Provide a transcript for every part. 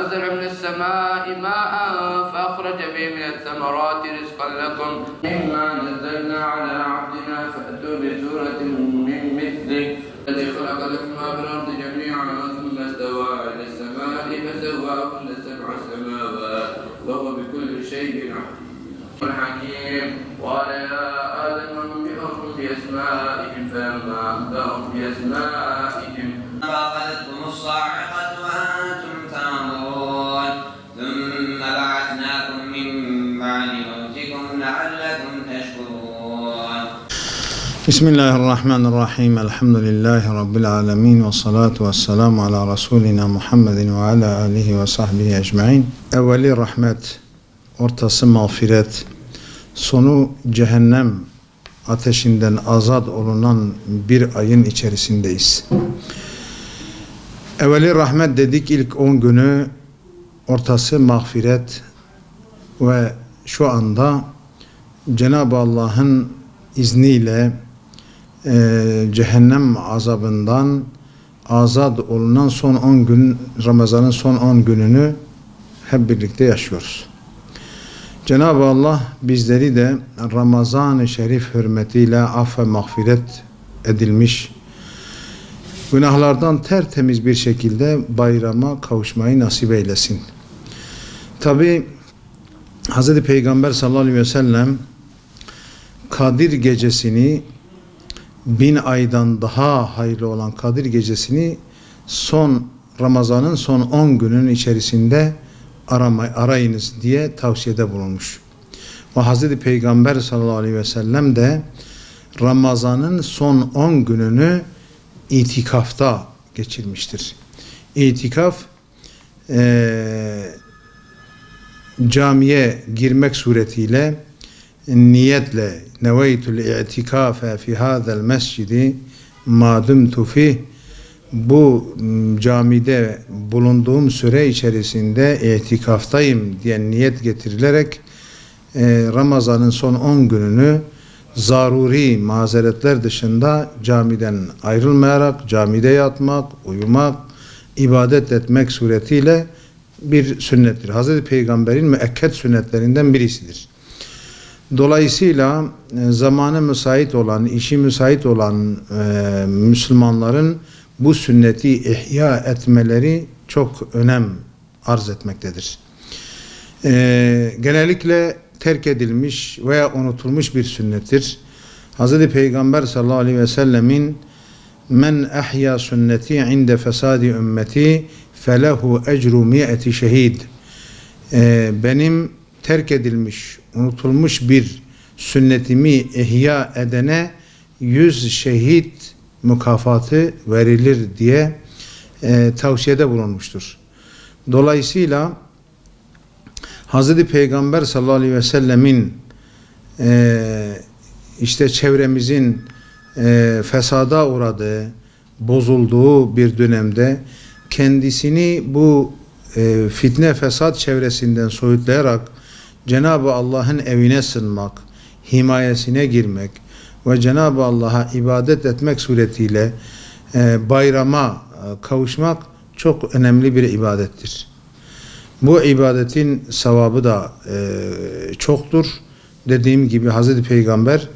وأنزل من السماء ماء فأخرج به من الثمرات رزقا لكم مما نزلنا على عبدنا فأتوا بسورة من مثله الذي خلق لكم ما في الأرض جميعا ثم استوى إلى السماء فسواهن سبع سماوات وهو بكل شيء حكيم قال يا آدم أنبئهم بأسمائهم فلما أنبأهم بأسمائهم فأخذتكم الصاعقة وأنتم تنظرون ثم بعثناكم من بعد موتكم لعلكم تشكرون. بسم الله الرحمن الرحيم. الحمد لله رب العالمين والصلاة والسلام على رسولنا محمد وعلى آله وصحبه ecmaîn. Evveli rahmet, ortası mağfiret, sonu cehennem ateşinden azat olunan bir ayın içerisindeyiz. Evveli rahmet dedik, ilk 10 günü, ortası mağfiret ve şu anda Cenab-ı Allah'ın izniyle cehennem azabından azat olunan son 10 gün, Ramazan'ın son 10 gününü hep birlikte yaşıyoruz. Cenab-ı Allah bizleri de Ramazan-ı Şerif hürmetiyle af ve mağfiret edilmiş, günahlardan tertemiz bir şekilde bayrama kavuşmayı nasip eylesin. Tabi Hz. Peygamber sallallahu aleyhi ve sellem Kadir gecesini, 1000 aydan daha hayırlı olan Kadir gecesini Ramazan'ın son 10 günün içerisinde arayınız diye tavsiyede bulunmuş. Ve Hz. Peygamber sallallahu aleyhi ve sellem de Ramazan'ın son 10 gününü itikafta geçirmiştir. İtikaf camiye girmek suretiyle niyetle neveytul i'tikafe fi hadal mescidi ma dumtu fih, bu camide bulunduğum süre içerisinde itikaftayım diye niyet getirilerek Ramazan'ın son 10 gününü zaruri mazeretler dışında camiden ayrılmayarak camide yatmak, uyumak, ibadet etmek suretiyle bir sünnettir. Hazreti Peygamber'in müekked sünnetlerinden birisidir. Dolayısıyla zamanı müsait olan, işi müsait olan Müslümanların bu sünneti ihya etmeleri çok önem arz etmektedir. Genellikle terk edilmiş veya unutulmuş bir sünnettir. Hz. Peygamber sallallahu aleyhi ve sellemin men ahya sünneti inde fesadi ümmeti felehu ecru mi'eti şehid, benim terk edilmiş, unutulmuş bir sünnetimi ihya edene 100 şehit mükafatı verilir diye tavsiyede bulunmuştur. Dolayısıyla Hz. Peygamber sallallahu aleyhi ve sellemin işte çevremizin fesada uğradığı, bozulduğu bir dönemde kendisini bu fitne fesat çevresinden soyutlayarak Cenab-ı Allah'ın evine sığınmak, himayesine girmek ve Cenab-ı Allah'a ibadet etmek suretiyle bayrama kavuşmak çok önemli bir ibadettir. Bu ibadetin sevabı da çoktur. Dediğim gibi Hazreti Peygamber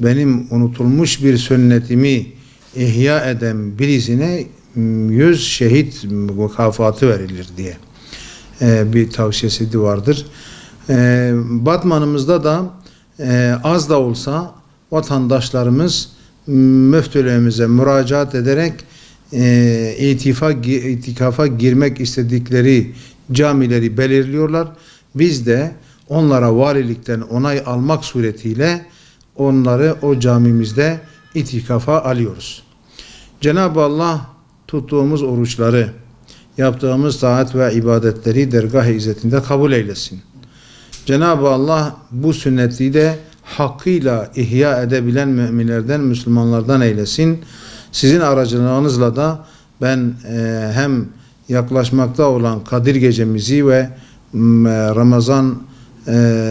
benim unutulmuş bir sünnetimi ihya eden birisine 100 şehit mükafatı verilir diye bir tavsiyesi vardır. Batmanımızda da az da olsa vatandaşlarımız müftülüğümüze müracaat ederek itikafa girmek istedikleri camileri belirliyorlar. Biz de onlara valilikten onay almak suretiyle onları o camimizde itikafa alıyoruz. Cenab-ı Allah tuttuğumuz oruçları, yaptığımız taat ve ibadetleri dergâh-ı izzetinde kabul eylesin. Cenab-ı Allah bu sünneti de hakkıyla ihya edebilen müminlerden, Müslümanlardan eylesin. Sizin aracılığınızla da ben hem yaklaşmakta olan Kadir gecemizi ve Ramazan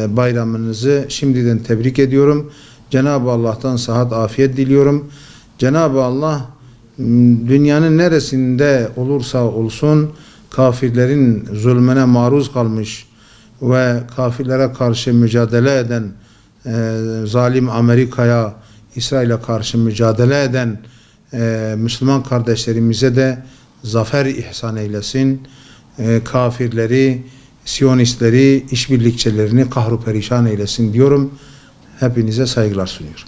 bayramınızı şimdiden tebrik ediyorum. Cenab-ı Allah'tan sıhhat, afiyet diliyorum. Cenab-ı Allah dünyanın neresinde olursa olsun kafirlerin zulmüne maruz kalmış ve kafirlere karşı mücadele eden zalim Amerika'ya, İsrail'e karşı mücadele eden Müslüman kardeşlerimize de zafer ihsan eylesin. Kafirleri, Siyonistleri, işbirlikçilerini kahru perişan eylesin diyorum. Hepinize saygılar sunuyorum.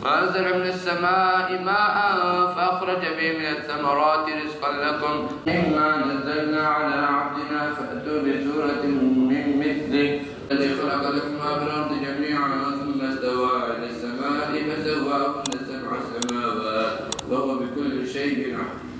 وأنزل من السماء ماء فأخرج به من الثمرات رزقا لكم مما نزلنا على عبدنا فأتوا بسورة من مثله الذي خلق لكم ما في الأرض جميعا ثم استوى إلى السماء فسواهن سبع سماوات وهو بكل شيء عليم.